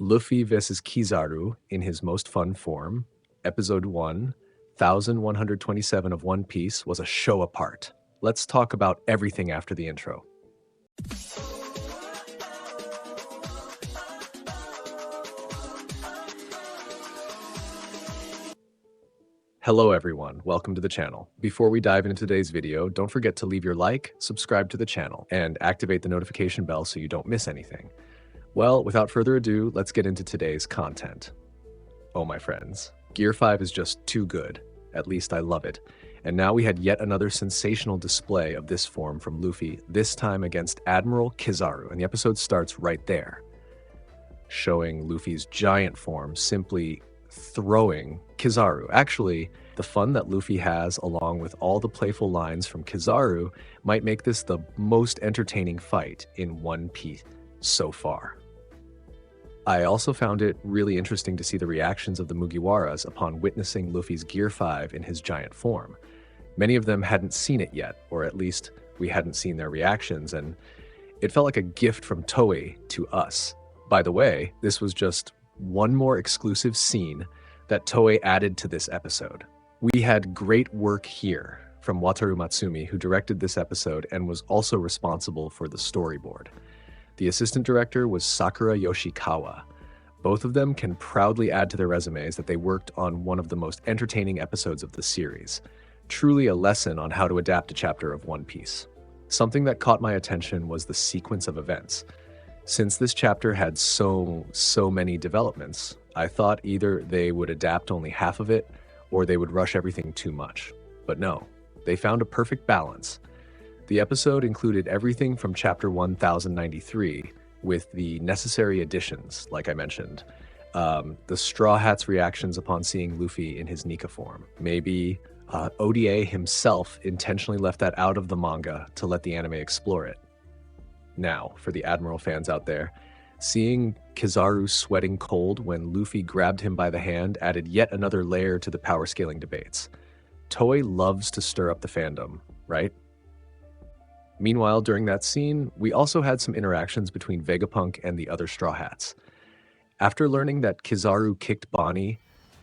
Luffy vs. Kizaru in his most fun form, Episode 1, 1127 of One Piece was a show apart. Let's talk about everything after the intro. Hello everyone, welcome to the channel. Before we dive into today's video, don't forget to leave your like, subscribe to the channel, and activate the notification bell so you don't miss anything. Well, without further ado, let's get into today's content. Oh my friends, Gear 5 is just too good. At least I love it. And now we had yet another sensational display of this form from Luffy, this time against Admiral Kizaru, and the episode starts right there, showing Luffy's giant form simply throwing Kizaru. Actually, the fun that Luffy has along with all the playful lines from Kizaru might make this the most entertaining fight in One Piece so far. I also found it really interesting to see the reactions of the Mugiwaras upon witnessing Luffy's Gear 5 in his giant form. Many of them hadn't seen it yet, or at least we hadn't seen their reactions, and it felt like a gift from Toei to us. By the way, this was just one more exclusive scene that Toei added to this episode. We had great work here from Wataru Matsumi, who directed this episode and was also responsible for the storyboard. The assistant director was Sakura Yoshikawa. Both of them can proudly add to their resumes that they worked on one of the most entertaining episodes of the series. Truly a lesson on how to adapt a chapter of One Piece. Something that caught my attention was the sequence of events. Since this chapter had so many developments, I thought either they would adapt only half of it or they would rush everything too much. But no, they found a perfect balance. The episode included everything from chapter 1093 with the necessary additions, like I mentioned. The Straw Hat's reactions upon seeing Luffy in his Nika form. Maybe ODA himself intentionally left that out of the manga to let the anime explore it. Now, for the Admiral fans out there, seeing Kizaru sweating cold when Luffy grabbed him by the hand added yet another layer to the power scaling debates. Toei loves to stir up the fandom, right? Meanwhile, during that scene, we also had some interactions between Vegapunk and the other Straw Hats. After learning that Kizaru kicked Bonnie,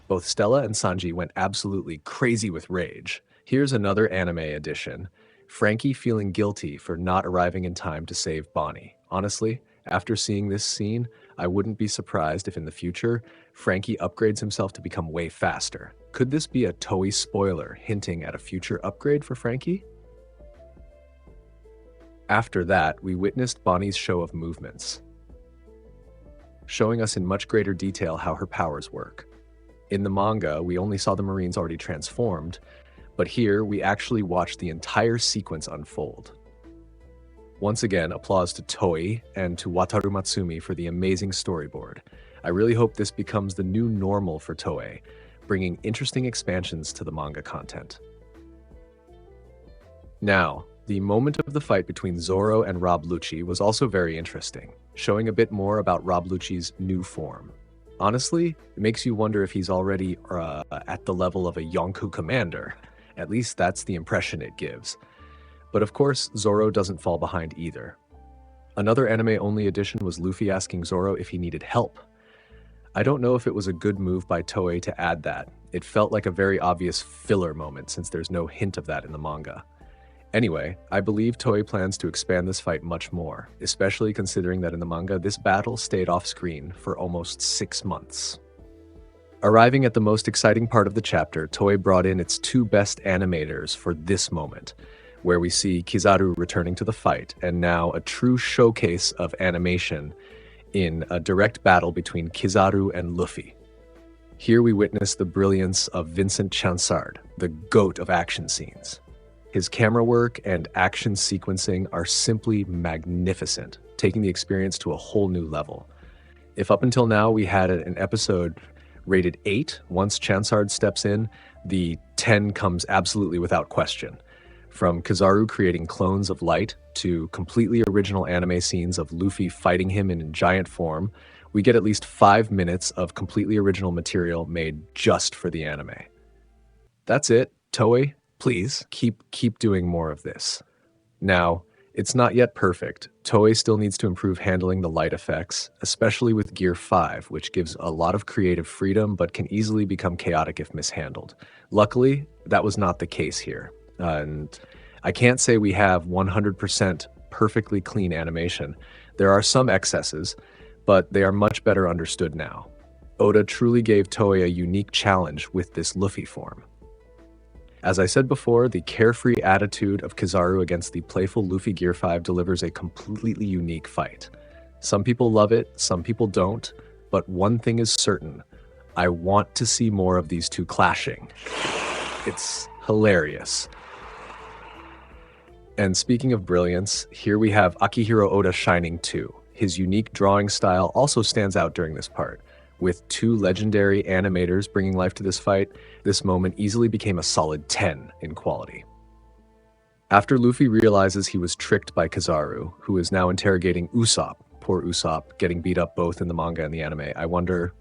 both Stella and Sanji went absolutely crazy with rage. Here's another anime edition. Frankie feeling guilty for not arriving in time to save Bonnie. Honestly, after seeing this scene, I wouldn't be surprised if in the future, Frankie upgrades himself to become way faster. Could this be a Toei spoiler hinting at a future upgrade for Frankie? After that, we witnessed Bonnie's show of movements, showing us in much greater detail how her powers work. In the manga, we only saw the Marines already transformed, but here we actually watched the entire sequence unfold. Once again, applause to Toei and to Wataru Matsumi for the amazing storyboard. I really hope this becomes the new normal for Toei, bringing interesting expansions to the manga content. Now, the moment of the fight between Zoro and Rob Lucci was also very interesting, showing a bit more about Rob Lucci's new form. Honestly, it makes you wonder if he's already at the level of a Yonko commander. At least that's the impression it gives. But of course, Zoro doesn't fall behind either. Another anime-only addition was Luffy asking Zoro if he needed help. I don't know if it was a good move by Toei to add that. It felt like a very obvious filler moment since there's no hint of that in the manga. Anyway, I believe Toei plans to expand this fight much more, especially considering that in the manga, this battle stayed off-screen for almost 6 months. Arriving at the most exciting part of the chapter, Toei brought in its two best animators for this moment, where we see Kizaru returning to the fight, and now a true showcase of animation in a direct battle between Kizaru and Luffy. Here we witness the brilliance of Vincent Chansard, the GOAT of action scenes. His camera work and action sequencing are simply magnificent, taking the experience to a whole new level. If up until now we had an episode rated 8, once Chansard steps in, the 10 comes absolutely without question. From Kizaru creating clones of light to completely original anime scenes of Luffy fighting him in giant form, we get at least 5 minutes of completely original material made just for the anime. That's it, Toei. Please keep doing more of this. Now, It's not yet perfect. Toei still needs to improve handling the light effects, especially with Gear 5, which gives a lot of creative freedom but can easily become chaotic if mishandled. Luckily, that was not the case here. And I can't say we have 100% perfectly clean animation. There are some excesses, but they are much better understood now. Oda truly gave Toei a unique challenge with this Luffy form. As I said before, the carefree attitude of Kizaru against the playful Luffy Gear 5 delivers a completely unique fight. Some people love it, some people don't, but one thing is certain. I want to see more of these two clashing. It's hilarious. And speaking of brilliance, here we have Akihiro Oda shining too. His unique drawing style also stands out during this part. With two legendary animators bringing life to this fight, this moment easily became a solid 10 in quality. After Luffy realizes he was tricked by Kizaru, who is now interrogating Usopp, poor Usopp, getting beat up both in the manga and the anime, I wonder,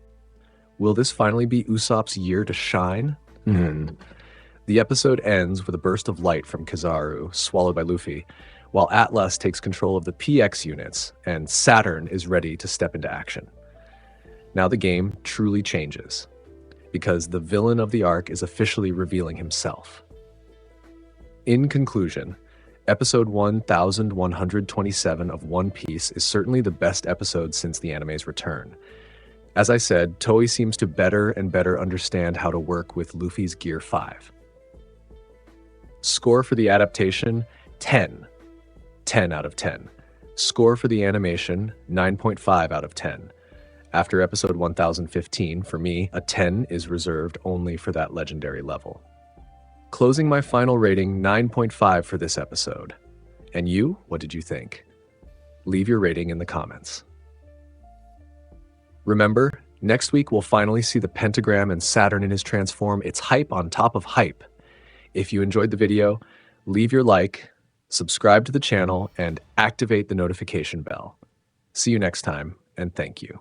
will this finally be Usopp's year to shine? The episode ends with a burst of light from Kizaru, swallowed by Luffy, while Atlas takes control of the PX units, and Saturn is ready to step into action. Now the game truly changes, because the villain of the arc is officially revealing himself. In conclusion, episode 1127 of One Piece is certainly the best episode since the anime's return. As I said, Toei seems to better and better understand how to work with Luffy's Gear 5. Score for the adaptation, 10. 10 out of 10. Score for the animation, 9.5 out of 10. After episode 1015, for me, a 10 is reserved only for that legendary level. Closing my final rating, 9.5 for this episode. And you, what did you think? Leave your rating in the comments. Remember, next week we'll finally see the pentagram and Saturn in his transform. It's hype on top of hype. If you enjoyed the video, leave your like, subscribe to the channel, and activate the notification bell. See you next time, and thank you.